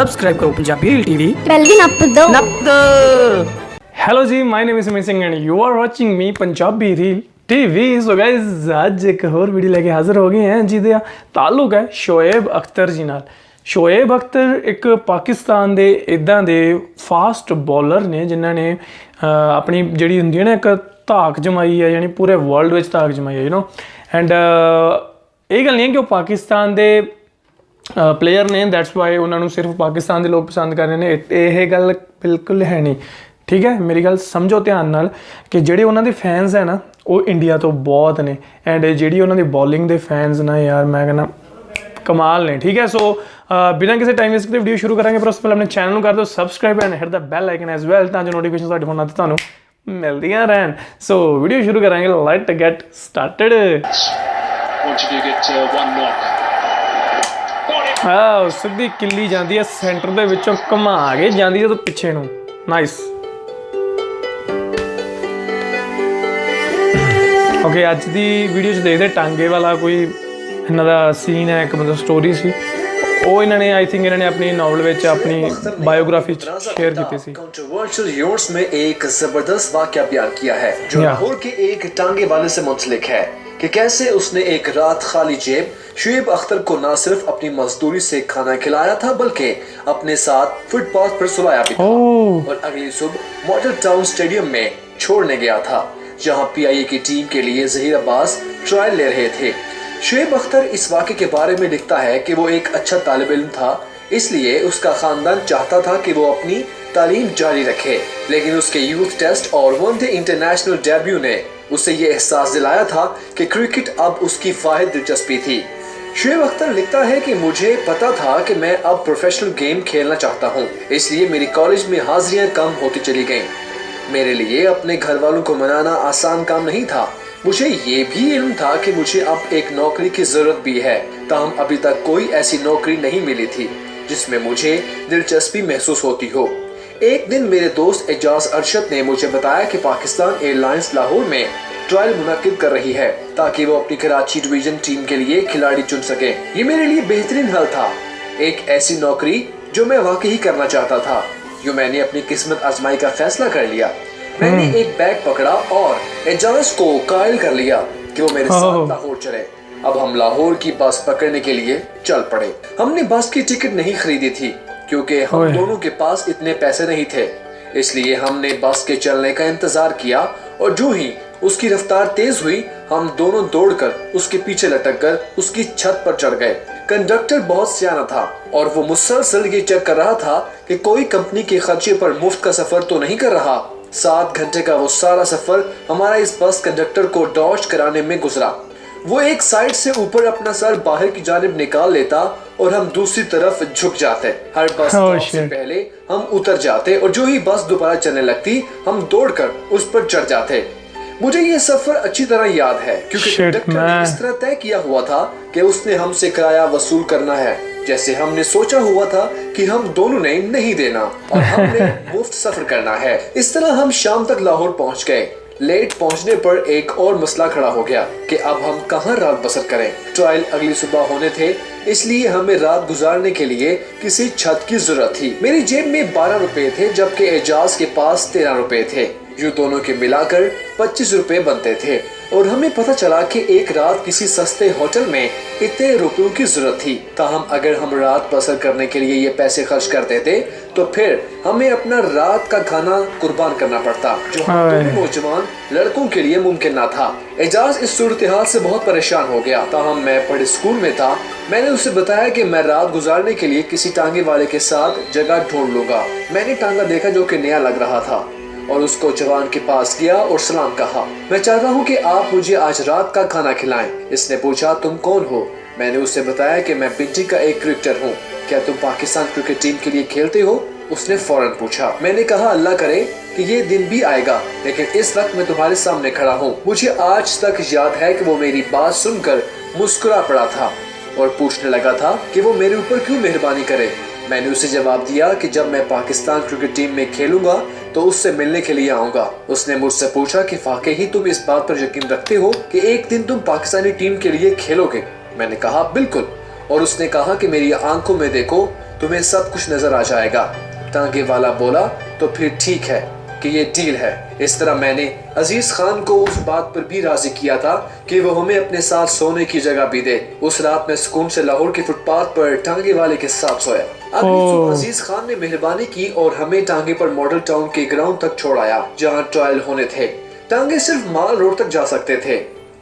Subscribe करो Punjabi Reel TV, bell भी नप दो। Hello ji, my name is Amit Singh and you are watching me Punjabi Reel TV. So guys आज एक होर वीडियो लेके हाजिर हो गए हैं जिहदा ताल्लुक है शोएब अख्तर जी नाल। शोएब अख्तर एक पाकिस्तान दे इदां दे फास्ट बॉलर ने जिन्हां ने अपनी जिहड़ी हुंदी है ना एक धाक जमाई है, यानी पूरे वर्ल्ड विच धाक जमाई है, यू नो। एंड ये गल नहीं है कि वो पाकिस्तान दे प्लेयर ने, दैट्स वाई उन्होंने सिर्फ पाकिस्तान के लोग पसंद कर रहे हैं। यह गल बिल्कुल है नहीं, ठीक है। मेरी गल समझो ध्यान नाल कि ਜਿਹੜੇ ਉਹਨਾਂ ਦੇ फैंस है ना वो इंडिया तो बहुत ने, एंड ਜਿਹੜੀ ਉਹਨਾਂ ਦੀ बॉलिंग ਦੇ फैंस ना यार मैं कहना कमाल ने, ठीक है। सो बिना किसी टाइम वेस्ट के वीडियो शुरू करेंगे, पर उससे पहले अपने चैनल को कर दो subscribe and hit the bell icon as well, ਤਾਂ ਜੋ ਨੋਟੀਫਿਕੇਸ਼ਨ ਤੁਹਾਡੇ ਫੋਨਾਂ ਤੇ ਤੁਹਾਨੂੰ ਮਿਲਦੀਆਂ ਰਹਿਣ। ਸੋ ਵੀਡੀਓ ਸ਼ੁਰੂ ਕਰਾਂਗੇ, ਲੈਟ ਗੈਟ ਸਟਾਰਟਡ। ਹਾਂ ਸਿੱਧੀ ਕਿੱਲੀ ਜਾਂਦੀ ਹੈ ਸੈਂਟਰ ਦੇ ਵਿੱਚੋਂ ਘੁਮਾ ਕੇ ਜਾਂਦੀ ਹੈ ਤਾਂ ਪਿੱਛੇ ਨੂੰ, ਨਾਈਸ। ਓਕੇ ਅੱਜ ਦੀ ਵੀਡੀਓ 'ਚ ਦੇਖਦੇ ਟਾਂਗੇ ਵਾਲਾ ਕੋਈ ਇਹਨਾਂ ਦਾ ਸੀਨ ਹੈ, ਇੱਕ ਮਤਲਬ ਸਟੋਰੀ ਸੀ ਉਹ ਇਹਨਾਂ ਨੇ, ਆਈ ਥਿੰਕ ਇਹਨਾਂ ਨੇ ਆਪਣੀ ਨੋਵਲ ਵਿੱਚ ਆਪਣੀ बायोग्राफी शेयर की थी। कंट्रोवर्शियल यूनिट्स में एक जबरदस्त वाकया बयान किया है जो लाहौर के एक टांगे वाले से मुंसलिक है कि कैसे उसने एक रात खाली जेब शोएब अख्तर को न सिर्फ अपनी मजदूरी से खाना खिलाया था बल्कि अपने साथ फुटपाथ पर सुलाया भी था और अगली सुबह मॉडल टाउन स्टेडियम में छोड़ने गया था जहां पीआईए की टीम के लिए जहीर अब्बास ट्रायल ले रहे थे। शोएब अख्तर इस वाक़े के बारे में लिखता है कि वो एक अच्छा तालिब इल्म था, इसलिए उसका खानदान चाहता था कि वो अपनी तालीम जारी रखे, लेकिन उसके यूथ टेस्ट और वनडे इंटरनेशनल डेब्यू ने उसे ये एहसास दिलाया था कि क्रिकेट अब उसकी वाहिद दिलचस्पी थी। शोएब अख्तर लिखता है कि मुझे पता था कि मैं अब प्रोफेशनल गेम खेलना चाहता हूँ, इसलिए मेरी कॉलेज में हाजिरियाँ कम होती चली गईं। मेरे लिए अपने घर वालों को मनाना आसान काम नहीं था। मुझे ये भी इल्म था कि मुझे अब एक नौकरी की जरूरत भी है, ताहम अभी तक कोई ऐसी नौकरी नहीं मिली थी जिसमें मुझे दिलचस्पी महसूस होती हो। एक दिन मेरे दोस्त एजाज अरशद ने मुझे बताया कि पाकिस्तान एयरलाइंस लाहौर में ट्रायल मुनक्किद कर रही है ताकि वो अपनी कराची डिवीजन टीम के लिए खिलाड़ी चुन सके। ये मेरे लिए बेहतरीन हल था, एक ऐसी नौकरी जो मैं वाकई करना चाहता था। यूं मैंने अपनी किस्मत आजमाई का फैसला कर लिया। मैंने एक बैग पकड़ा और एजाज को कायल कर लिया कि वो मेरे साथ लाहौर चले। अब हम लाहौर की बस पकड़ने के लिए चल पड़े। हमने बस की टिकट नहीं खरीदी थी क्योंकि हम दोनों के पास इतने पैसे नहीं थे, इसलिए हमने बस के चलने का इंतजार किया और जो ही उसकी रफ्तार तेज हुई हम दोनों दौड़कर उसके पीछे लटक कर उसकी छत पर चढ़ गए। कंडक्टर बहुत सियाना था और वो मुसलसल ये चेक कर रहा था कि कोई कंपनी के खर्चे पर मुफ्त का सफर तो नहीं कर रहा। 7 घंटे का वो सारा सफर हमारा इस बस कंडक्टर को डॉज कराने में गुजरा। वो एक साइड से ऊपर अपना सर बाहर की जानिब निकाल लेता और हम दूसरी तरफ झुक जाते। हर बस से पहले हम उतर जाते और जो ही बस दोबारा चलने लगती हम दौड़कर उस पर चढ़ जाते। मुझे ये सफर अच्छी तरह याद है क्योंकि कंडक्टर ने इस तरह तय किया हुआ था कि उसने हमसे किराया वसूल करना है जैसे हमने सोचा हुआ था कि हम दोनों ने नहीं देना और हमने मुफ्त सफर करना है। इस तरह हम शाम तक लाहौर पहुंच गए। लेट पहुंचने पर एक और मसला खड़ा हो गया कि अब हम कहां रात बसर करें। ट्रायल अगली सुबह होने थे, इसलिए हमें रात गुजारने के लिए किसी छत की जरूरत थी। मेरी जेब में 12 रुपए थे जबकि एजाज के पास 13 रुपए थे, जो दोनों के मिलाकर 25 रुपए बनते थे और हमें पता चला कि एक रात किसी सस्ते होटल में इतने रुपयों की जरूरत थी। ताहम अगर हम रात बसर करने के लिए ये पैसे खर्च कर देते तो फिर हमें अपना रात का खाना कुर्बान करना पड़ता, जो हम दोनों नौजवान लड़कों के लिए मुमकिन न था। एजाज इस सूरत हाल से बहुत परेशान हो गया। ताहम मैं पढ़े स्कूल में था। मैंने उसे बताया कि मैं रात गुजारने के लिए किसी टांगे वाले के साथ जगह ढूंढ लूंगा। मैंने टांगा देखा जो कि नया लग रहा था और उसको जवान के पास गया और सलाम कहा। मैं चाहता हूँ कि आप मुझे आज रात का खाना खिलाएं। इसने पूछा तुम कौन हो? मैंने उसे बताया कि मैं पिंटी का एक क्रिकेटर हूँ, क्या तुम पाकिस्तान क्रिकेट टीम के लिए खेलते हो? उसने फौरन पूछा। मैंने कहा अल्लाह करे कि ये दिन भी आएगा, लेकिन इस वक्त मैं तुम्हारे सामने खड़ा हूँ। मुझे आज तक याद है कि वो मेरी बात सुनकर मुस्कुरा पड़ा था और पूछने लगा था कि वो मेरे ऊपर क्यों मेहरबानी करे। मैंने उसे जवाब दिया कि जब मैं पाकिस्तान क्रिकेट टीम में खेलूंगा तो उससे मिलने के लिए आऊंगा। उसने मुझसे पूछा कि वाकई ही तुम इस बात पर यकीन रखते हो कि एक दिन तुम पाकिस्तानी टीम के लिए खेलोगे? मैंने कहा बिल्कुल। और उसने कहा कि मेरी आंखों में देखो, तुम्हें सब कुछ नजर आ जाएगा। टांगे वाला बोला तो फिर ठीक है कि ये डील है। इस तरह मैंने अजीज खान को उस बात पर भी राजी किया था कि वो हमें अपने साथ सोने की जगह भी दे। उस रात मैं सुकून से लाहौर के फुटपाथ पर टांगे वाले के साथ सोया। अगली सुबह अजीज खान ने मेहरबानी की और हमें टांगे पर मॉडल टाउन के ग्राउंड तक छोड़ाया जहाँ ट्रायल होने थे। टांगे सिर्फ माल रोड तक जा सकते थे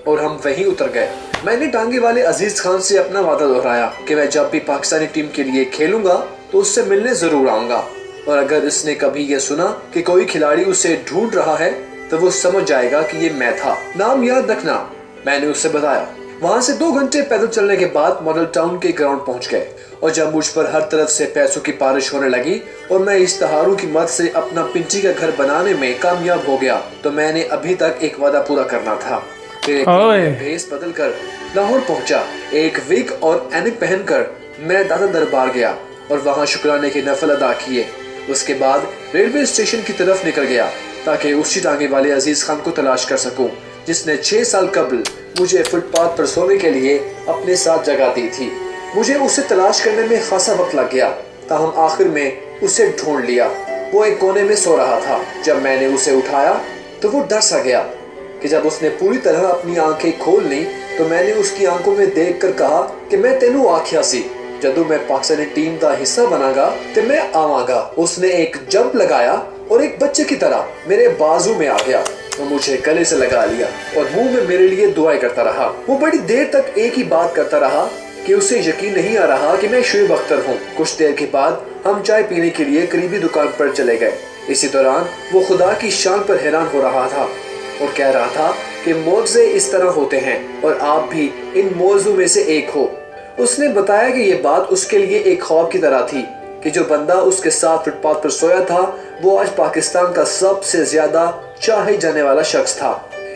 और हम वहीं उतर गए। मैंने टांगे वाले अजीज खान से अपना वादा दोहराया कि मैं जब भी पाकिस्तानी टीम के लिए खेलूंगा तो उससे मिलने जरूर आऊंगा, और अगर इसने कभी ये सुना कि कोई खिलाड़ी उसे ढूंढ रहा है तो वो समझ जाएगा कि ये मैं था। नाम याद रखना, मैंने उससे बताया। वहां से 2 घंटे पैदल चलने के बाद मॉडल टाउन के ग्राउंड पहुंच गए, और जब मुझ पर हर तरफ से पैसों की बारिश होने लगी और मैं इश्तहारों की मदद से अपना पिंची का घर बनाने में कामयाब हो गया, तो मैंने अभी तक एक वादा पूरा करना था। फिर भेस बदल कर लाहौर पहुंचा। एक विग और एनिक पहनकर मैं दादा दरबार गया और वहां शुक्राने के नफल अदा किए। उसके बाद रेलवे स्टेशन की तरफ निकल गया ताकि उसी टांगे वाले अजीज खान को तलाश कर सकूं जिसने 6 साल कबल मुझे फुटपाथ पर सोने के लिए अपने साथ जगह दी थी। मुझे उसे तलाश करने में खासा वक्त लग गया, ताहम आखिर में उसे ढूंढ लिया। वो एक कोने में सो रहा था। जब मैंने उसे उठाया तो वो डर सा गया कि जब उसने पूरी तरह अपनी आंखें खोल ली तो मैंने उसकी आंखों में देखकर कहा कि मैं तेनू आख्या सी जदों मैं पाकिस्तानी टीम का हिस्सा बनागा तो मैं आवांगा। उसने एक जंप लगाया और एक बच्चे की तरह मेरे बाजू में आ गया। वो मुझे गले से लगा लिया और मुंह में मेरे लिए दुआएं करता रहा। वो बड़ी देर तक एक ही बात करता रहा कि उसे यकीन नहीं आ रहा कि मैं शोएब अख्तर हूँ। कुछ देर के बाद हम चाय पीने के लिए करीबी दुकान पर चले गए। इसी दौरान वो खुदा की शान पर हैरान हो रहा था और कह रहा था कि मौजे इस तरह होते हैं और आप भी इन मौजों में से एक हो। उसने बताया कि ये बात उसके लिए एक ख्वाब की तरह थी कि जो बंदा उसके साथ फुटपाथ पर सोया था वो आज पाकिस्तान का सबसे ज्यादा चाहे जाने वाला शख्स था।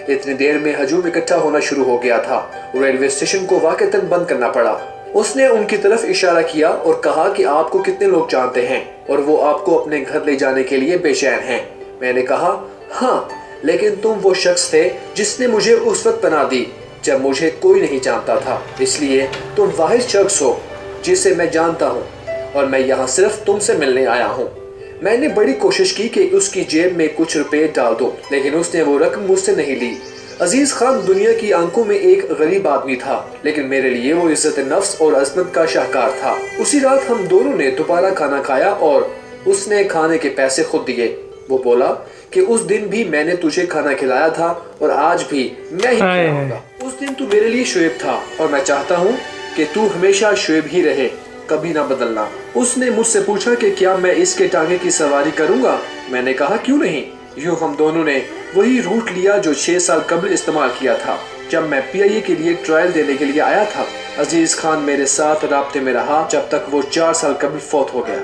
इतनी देर में हजूम इकट्ठा होना शुरू हो गया था और रेलवे स्टेशन को वाकईतन बंद करना पड़ा। उसने उनकी तरफ इशारा किया और कहा कि आपको कितने लोग जानते हैं और वो आपको अपने घर ले जाने के लिए बेचैन हैं। मैंने कहा हाँ, लेकिन तुम वो शख्स थे जिसने मुझे उस वक्त पनाह दी जब मुझे कोई नहीं जानता था, इसलिए तुम वाहिद शख्स हो जिसे मैं जानता हूँ और मैं यहाँ सिर्फ तुमसे मिलने आया हूँ। मैंने बड़ी कोशिश की कि उसकी जेब में कुछ रुपए डाल दूं, लेकिन उसने वो रकम मुझसे नहीं ली। अजीज खान दुनिया की आंखों में एक गरीब आदमी था, लेकिन मेरे लिए वो इज्जत नफ्स और अजमत का शाहकार था। उसी रात हम दोनों ने दोबारा खाना खाया और उसने खाने के पैसे खुद दिए। वो बोला कि उस दिन भी मैंने तुझे खाना खिलाया था और आज भी मैं ही खिलाऊंगा। उस दिन तू मेरे लिए शोएब था और मैं चाहता हूँ कि तू हमेशा शोएब ही रहे, कभी ना बदलना। उसने मुझसे पूछा कि क्या मैं इसके टांगे की सवारी करूंगा। मैंने कहा क्यों नहीं। यूं हम दोनों ने वही रूट लिया जो 6 साल कबल इस्तेमाल किया था जब मैं PIA के लिए ट्रायल देने के लिए आया था। अजीज खान मेरे साथ राब्ते में रहा जब तक वो 4 साल कबल फौत हो गया।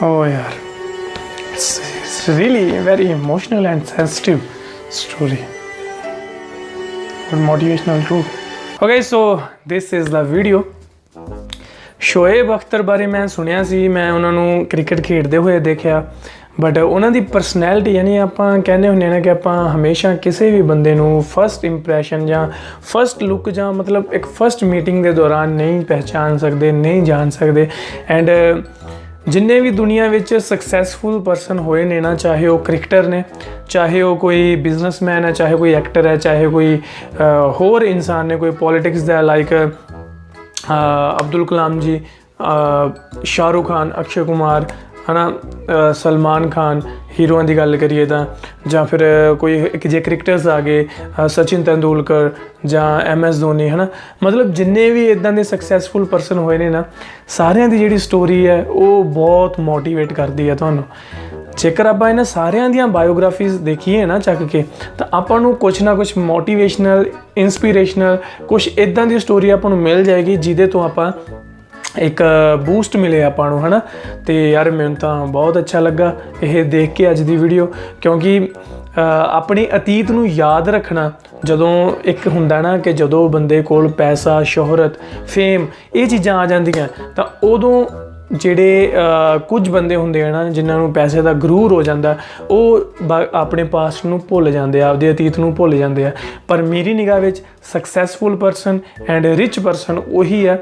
Oh यार, it's really very emotional and sensitive story. Good motivational too. Okay, so this is the video. Shoaib Akhtar ਬਾਰੇ ਮੈਂ ਸੁਣਿਆ ਸੀ, ਮੈਂ ਉਹਨਾਂ ਨੂੰ ਕ੍ਰਿਕਟ ਖੇਡਦੇ ਹੋਏ ਦੇਖਿਆ, ਬਟ ਉਹਨਾਂ ਦੀ ਪਰਸਨੈਲਿਟੀ ਯਾਨੀ ਆਪਾਂ ਕਹਿੰਦੇ ਹੁੰਦੇ ਨਾ ਕਿ ਆਪਾਂ ਹਮੇਸ਼ਾ ਕਿਸੇ ਵੀ ਬੰਦੇ ਨੂੰ ਫਸਟ ਇੰਪ੍ਰੈਸ਼ਨ ਜਾਂ ਫਸਟ ਲੁੱਕ ਜਾਂ ਮਤਲਬ ਇੱਕ ਫਸਟ ਮੀਟਿੰਗ ਦੇ ਦੌਰਾਨ ਨਹੀਂ ਪਹਿਚਾਨ ਸਕਦੇ, ਨਹੀਂ ਜਾਣ ਸਕਦੇ। ਐਂਡ ਜਿੰਨੇ ਵੀ ਦੁਨੀਆ ਵਿੱਚ ਸਕਸੈਸਫੁਲ ਪਰਸਨ ਹੋਏ ਨੇ ਨਾ, ਚਾਹੇ ਉਹ ਕ੍ਰਿਕਟਰ ਨੇ, ਚਾਹੇ ਉਹ ਕੋਈ ਬਿਜ਼ਨਸਮੈਨ ਹੈ, ਚਾਹੇ ਕੋਈ ਐਕਟਰ ਹੈ, ਚਾਹੇ ਕੋਈ ਹੋਰ ਇਨਸਾਨ ਨੇ, ਕੋਈ ਪੋਲੀਟਿਕਸ ਦਾ ਲਾਈਕ ਅਬਦੁਲ ਕਲਾਮ ਜੀ, ਸ਼ਾਹਰੁਖ ਖਾਨ, ਅਕਸ਼ੇ ਕੁਮਾਰ ਹੈ ਨਾ, ਸਲਮਾਨ ਖਾਨ ਹੀਰੋਆਂ ਦੀ ਗੱਲ ਕਰੀਏ ਤਾਂ, ਜਾਂ ਫਿਰ ਕੋਈ ਜੇ ਕ੍ਰਿਕਟਰਸ ਆ ਗਏ ਸਚਿਨ ਤੇਂਦੁਲਕਰ ਜਾਂ MS ਧੋਨੀ ਹੈ ਨਾ, ਮਤਲਬ ਜਿੰਨੇ ਵੀ ਇੱਦਾਂ ਦੇ ਸਕਸੈਸਫੁਲ ਪਰਸਨ ਹੋਏ ਨੇ ਨਾ, ਸਾਰਿਆਂ ਦੀ ਜਿਹੜੀ ਸਟੋਰੀ ਹੈ ਉਹ ਬਹੁਤ ਮੋਟੀਵੇਟ ਕਰਦੀ ਹੈ ਤੁਹਾਨੂੰ। ਜੇਕਰ ਆਪਾਂ ਇਹਨਾਂ ਸਾਰਿਆਂ ਦੀਆਂ ਬਾਇਓਗ੍ਰਾਫੀਜ਼ ਦੇਖੀਏ ਨਾ ਚੱਕ ਕੇ, ਤਾਂ ਆਪਾਂ ਨੂੰ ਕੁਛ ਨਾ ਕੁਛ ਮੋਟੀਵੇਸ਼ਨਲ, ਇੰਸਪੀਰੇਸ਼ਨਲ, ਕੁਛ ਇੱਦਾਂ ਦੀ ਸਟੋਰੀ ਆਪਾਂ ਨੂੰ ਮਿਲ ਜਾਏਗੀ ਜਿਹਦੇ ਤੋਂ ਆਪਾਂ ਇੱਕ ਬੂਸਟ ਮਿਲੇ ਆਪਾਂ ਨੂੰ, ਹੈ ਨਾ। ਅਤੇ ਯਾਰ ਮੈਨੂੰ ਤਾਂ ਬਹੁਤ ਅੱਛਾ ਲੱਗਾ ਇਹ ਦੇਖ ਕੇ ਅੱਜ ਦੀ ਵੀਡੀਓ, ਕਿਉਂਕਿ ਆਪਣੀ ਅਤੀਤ ਨੂੰ ਯਾਦ ਰੱਖਣਾ, ਜਦੋਂ ਇੱਕ ਹੁੰਦਾ ਨਾ ਕਿ ਜਦੋਂ ਬੰਦੇ ਕੋਲ ਪੈਸਾ, ਸ਼ੋਹਰਤ, ਫੇਮ ਇਹ ਚੀਜ਼ਾਂ ਆ ਜਾਂਦੀਆਂ ਤਾਂ ਉਦੋਂ ਜਿਹੜੇ ਕੁਝ ਬੰਦੇ ਹੁੰਦੇ ਆ ਨਾ ਜਿਨ੍ਹਾਂ ਨੂੰ ਪੈਸੇ ਦਾ ਗਰੂਰ ਹੋ ਜਾਂਦਾ, ਉਹ ਆਪਣੇ ਪਾਸਟ ਨੂੰ ਭੁੱਲ ਜਾਂਦੇ ਆ, ਆਪਦੇ ਅਤੀਤ ਨੂੰ ਭੁੱਲ ਜਾਂਦੇ ਆ। ਪਰ ਮੇਰੀ ਨਿਗਾਹ ਵਿੱਚ successful person and rich person ਉਹੀ ਆ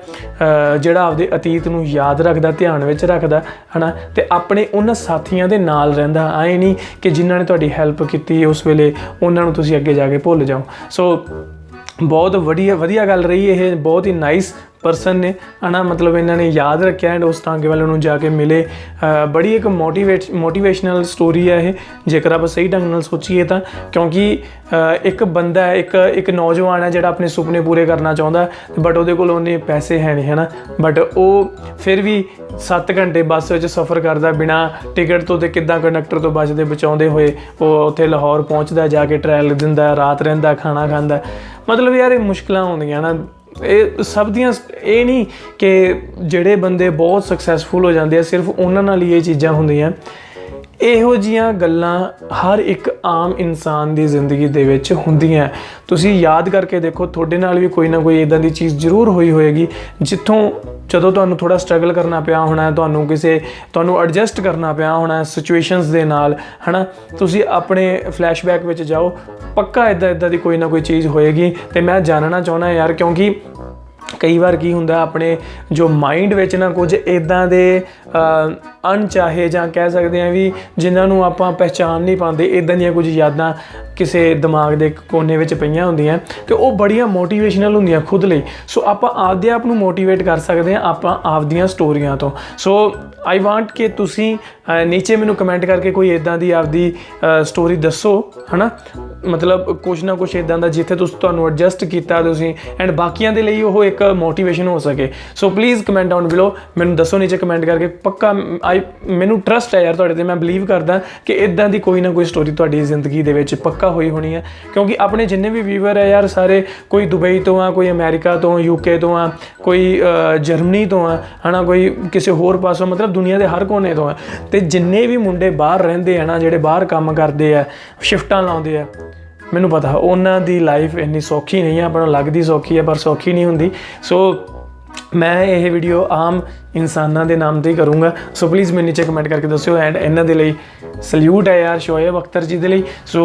ਜਿਹੜਾ ਆਪਦੇ ਅਤੀਤ ਨੂੰ ਯਾਦ ਰੱਖਦਾ, ਧਿਆਨ ਵਿੱਚ ਰੱਖਦਾ ਹੈ ਨਾ, ਅਤੇ ਆਪਣੇ ਉਹਨਾਂ ਸਾਥੀਆਂ ਦੇ ਨਾਲ ਰਹਿੰਦਾ। ਆਏ ਨਹੀਂ ਕਿ ਜਿਨ੍ਹਾਂ ਨੇ ਤੁਹਾਡੀ ਹੈਲਪ ਕੀਤੀ ਉਸ ਵੇਲੇ ਉਹਨਾਂ ਨੂੰ ਤੁਸੀਂ ਅੱਗੇ ਜਾ ਕੇ ਭੁੱਲ ਜਾਓ। ਸੋ ਬਹੁਤ ਵਧੀਆ ਗੱਲ ਰਹੀ ਇਹ, ਬਹੁਤ ਹੀ ਨਾਈਸ ਪਰਸਨ ਨੇ ਹੈ ਨਾ, ਮਤਲਬ ਇਹਨਾਂ ਨੇ ਯਾਦ ਰੱਖਿਆ ਐਂਡ ਉਸ ਟਾਂਗੇ ਵਾਲੇ ਨੂੰ ਜਾ ਕੇ ਮਿਲੇ। ਬੜੀ ਇੱਕ ਮੋਟੀਵੇਸ਼ਨਲ ਸਟੋਰੀ ਹੈ ਇਹ, ਜੇਕਰ ਆਪਾਂ ਸਹੀ ਢੰਗ ਨਾਲ ਸੋਚੀਏ ਤਾਂ, ਕਿਉਂਕਿ ਇੱਕ ਬੰਦਾ ਹੈ, ਇੱਕ ਨੌਜਵਾਨ ਹੈ ਜਿਹੜਾ ਆਪਣੇ ਸੁਪਨੇ ਪੂਰੇ ਕਰਨਾ ਚਾਹੁੰਦਾ, ਬਟ ਉਹਦੇ ਕੋਲ ਉਹਨੇ ਪੈਸੇ ਹੈ ਨਹੀਂ ਹੈ ਨਾ, ਬਟ ਉਹ ਫਿਰ ਵੀ 7 ਘੰਟੇ ਬੱਸ ਵਿੱਚ ਸਫ਼ਰ ਕਰਦਾ ਬਿਨਾਂ ਟਿਕਟ ਤੋਂ, ਅਤੇ ਕਿੱਦਾਂ ਕੰਡਕਟਰ ਤੋਂ ਬਚਾਉਂਦੇ ਹੋਏ ਉਹ ਉੱਥੇ ਲਾਹੌਰ ਪਹੁੰਚਦਾ, ਜਾ ਕੇ ਟਰਾਇਲ ਦਿੰਦਾ, ਰਾਤ ਰਹਿੰਦਾ, ਖਾਣਾ ਖਾਂਦਾ। ਮਤਲਬ ਯਾਰ ਇਹ ਮੁਸ਼ਕਿਲਾਂ ਹੁੰਦੀਆਂ ਨਾ, ਇਹ ਸਭ ਦੀਆਂ, ਇਹ ਨਹੀਂ ਕਿ ਜਿਹੜੇ ਬੰਦੇ ਬਹੁਤ ਸਕਸੈਸਫੁਲ ਹੋ ਜਾਂਦੇ ਆ ਸਿਰਫ ਉਹਨਾਂ ਨਾਲ ਹੀ ਇਹ ਚੀਜ਼ਾਂ ਹੁੰਦੀਆਂ। ਇਹੋ ਜਿਹੀਆਂ ਗੱਲਾਂ ਹਰ ਇੱਕ ਆਮ ਇਨਸਾਨ ਦੀ ਜ਼ਿੰਦਗੀ ਦੇ ਵਿੱਚ ਹੁੰਦੀਆਂ। ਤੁਸੀਂ ਯਾਦ ਕਰਕੇ ਦੇਖੋ, ਤੁਹਾਡੇ ਨਾਲ ਵੀ ਕੋਈ ਨਾ ਕੋਈ ਇੱਦਾਂ ਦੀ ਚੀਜ਼ ਜ਼ਰੂਰ ਹੋਈ ਹੋਏਗੀ ਜਦੋਂ ਤੁਹਾਨੂੰ ਥੋੜ੍ਹਾ ਸਟਰਗਲ ਕਰਨਾ ਪਿਆ ਹੋਣਾ, ਤੁਹਾਨੂੰ ਐਡਜਸਟ ਕਰਨਾ ਪਿਆ ਹੋਣਾ ਸਿਚੁਏਸ਼ਨਸ ਦੇ ਨਾਲ, ਹੈ ਨਾ। ਤੁਸੀਂ ਆਪਣੇ ਫਲੈਸ਼ਬੈਕ ਵਿੱਚ ਜਾਓ, ਪੱਕਾ ਇੱਦਾਂ ਦੀ ਕੋਈ ਨਾ ਕੋਈ ਚੀਜ਼ ਹੋਏਗੀ। ਅਤੇ ਮੈਂ ਜਾਣਨਾ ਚਾਹੁੰਦਾ ਯਾਰ, ਕਿਉਂਕਿ ਕਈ ਵਾਰ ਕੀ ਹੁੰਦਾ ਆਪਣੇ ਜੋ ਮਾਈਂਡ ਵਿੱਚ ਨਾ ਕੁਝ ਇੱਦਾਂ ਦੇ ਅਣਚਾਹੇ, ਜਾਂ ਕਹਿ ਸਕਦੇ ਹਾਂ ਵੀ ਜਿਨ੍ਹਾਂ ਨੂੰ ਆਪਾਂ ਪਹਿਚਾਣ ਨਹੀਂ ਪਾਉਂਦੇ, ਇੱਦਾਂ ਦੀਆਂ ਕੁਝ ਯਾਦਾਂ ਕਿਸੇ ਦਿਮਾਗ ਦੇ ਕੋਨੇ ਵਿੱਚ ਪਈਆਂ ਹੁੰਦੀਆਂ, ਅਤੇ ਉਹ ਬੜੀਆਂ ਮੋਟੀਵੇਸ਼ਨਲ ਹੁੰਦੀਆਂ ਖੁਦ ਲਈ। ਸੋ ਆਪਾਂ ਆਪਦੇ ਆਪ ਨੂੰ ਮੋਟੀਵੇਟ ਕਰ ਸਕਦੇ ਹਾਂ ਆਪਾਂ ਆਪਦੀਆਂ ਸਟੋਰੀਆਂ ਤੋਂ। ਸੋ ਆਈ ਵਾਂਟ ਕਿ ਤੁਸੀਂ ਨੀਚੇ ਮੈਨੂੰ ਕਮੈਂਟ ਕਰਕੇ ਕੋਈ ਇੱਦਾਂ ਦੀ ਆਪਦੀ ਸਟੋਰੀ ਦੱਸੋ, ਹੈ ਨਾ, ਮਤਲਬ ਕੁਛ ਨਾ ਕੁਛ ਇੱਦਾਂ ਦਾ ਜਿੱਥੇ ਤੁਹਾਨੂੰ ਐਡਜਸਟ ਕੀਤਾ ਤੁਸੀਂ, ਐਂਡ ਬਾਕੀਆਂ ਦੇ ਲਈ ਉਹ ਇੱਕ ਮੋਟੀਵੇਸ਼ਨ ਹੋ ਸਕੇ। ਸੋ ਪਲੀਜ਼ ਕਮੈਂਟ ਡਾਊਨ ਬਿਲੋ, ਮੈਨੂੰ ਦੱਸੋ ਨੀਚੇ ਕਮੈਂਟ ਕਰਕੇ। ਪੱਕਾ ਮੈਨੂੰ ਟਰਸਟ ਹੈ ਯਾਰ ਤੁਹਾਡੇ 'ਤੇ, ਮੈਂ ਬਲੀਵ ਕਰਦਾ ਕਿ ਇੱਦਾਂ ਦੀ ਕੋਈ ਨਾ ਕੋਈ ਸਟੋਰੀ ਤੁਹਾਡੀ ਜ਼ਿੰਦਗੀ ਦੇ ਵਿੱਚ ਪੱਕਾ ਹੋਈ ਹੋਣੀ ਹੈ, ਕਿਉਂਕਿ ਆਪਣੇ ਜਿੰਨੇ ਵੀ ਵੀਵਰ ਹੈ ਯਾਰ ਸਾਰੇ ਕੋਈ ਦੁਬਈ ਤੋਂ ਆ, ਕੋਈ ਅਮਰੀਕਾ ਤੋਂ, UK ਤੋਂ ਆ, ਕੋਈ ਜਰਮਨੀ ਤੋਂ ਆ, ਹੈ ਨਾ, ਕੋਈ ਕਿਸੇ ਹੋਰ ਪਾਸੋਂ, ਮਤਲਬ ਦੁਨੀਆ ਦੇ ਹਰ ਕੋਨੇ ਤੋਂ ਆ। ਅਤੇ ਜਿੰਨੇ ਵੀ ਮੁੰਡੇ ਬਾਹਰ ਰਹਿੰਦੇ ਆ ਨਾ, ਜਿਹੜੇ ਬਾਹਰ ਕੰਮ ਕਰਦੇ ਆ, ਸ਼ਿਫਟਾਂ ਲਾਉਂਦੇ ਆ, ਮੈਨੂੰ ਪਤਾ ਉਹਨਾਂ ਦੀ ਲਾਈਫ ਇੰਨੀ ਸੌਖੀ ਨਹੀਂ ਹੈ। ਆਪਾਂ ਨੂੰ ਲੱਗਦੀ ਸੌਖੀ ਹੈ ਪਰ ਸੌਖੀ ਨਹੀਂ ਹੁੰਦੀ। ਸੋ ਮੈਂ ਇਹ ਵੀਡੀਓ ਆਮ ਇਨਸਾਨਾਂ ਦੇ ਨਾਮ 'ਤੇ ਹੀ ਕਰੂੰਗਾ। ਸੋ ਪਲੀਜ਼ ਮੈਨੂੰ ਨੀਚੇ ਕਮੈਂਟ ਕਰਕੇ ਦੱਸਿਓ, ਐਂਡ ਇਹਨਾਂ ਦੇ ਲਈ ਸਲੂਟ ਹੈ ਯਾਰ ਸ਼ੋਏਬ ਅਖਤਰ ਜੀ ਦੇ ਲਈ। ਸੋ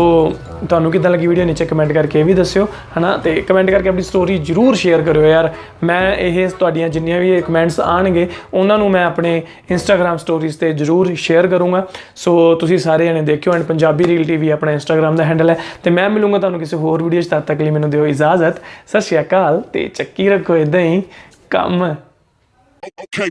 ਤੁਹਾਨੂੰ ਕਿੱਦਾਂ ਲੱਗੀ ਵੀਡੀਓ ਨੀਚੇ ਕਮੈਂਟ ਕਰਕੇ ਇਹ ਵੀ ਦੱਸਿਓ, ਹੈ ਨਾ, ਅਤੇ ਕਮੈਂਟ ਕਰਕੇ ਆਪਣੀ ਸਟੋਰੀ ਜ਼ਰੂਰ ਸ਼ੇਅਰ ਕਰਿਓ ਯਾਰ। ਮੈਂ ਇਹ ਤੁਹਾਡੀਆਂ ਜਿੰਨੀਆਂ ਵੀ ਕਮੈਂਟਸ ਆਉਣਗੇ ਉਹਨਾਂ ਨੂੰ ਮੈਂ ਆਪਣੇ ਇੰਸਟਾਗ੍ਰਾਮ ਸਟੋਰੀਜ਼ 'ਤੇ ਜ਼ਰੂਰ ਸ਼ੇਅਰ ਕਰੂੰਗਾ। ਸੋ ਤੁਸੀਂ ਸਾਰੇ ਜਣੇ ਦੇਖਿਓ, ਐਂਡ ਪੰਜਾਬੀ ਰੀਲ TV ਆਪਣਾ ਇੰਸਟਾਗ੍ਰਾਮ ਦਾ ਹੈਂਡਲ ਹੈ, ਅਤੇ ਮੈਂ ਮਿਲੂੰਗਾ ਤੁਹਾਨੂੰ ਕਿਸੇ ਹੋਰ ਵੀਡੀਓ 'ਚ। ਤਦ ਤੱਕ ਲਈ ਮੈਨੂੰ ਦਿਓ ਇਜਾਜ਼ਤ। ਸਤਿ ਸ਼੍ਰੀ ਅਕਾਲ, ਅਤੇ ਚੱਕੀ ਰੱਖੋ ਇੱਦਾਂ ਹੀ ਕੰਮ। Okay.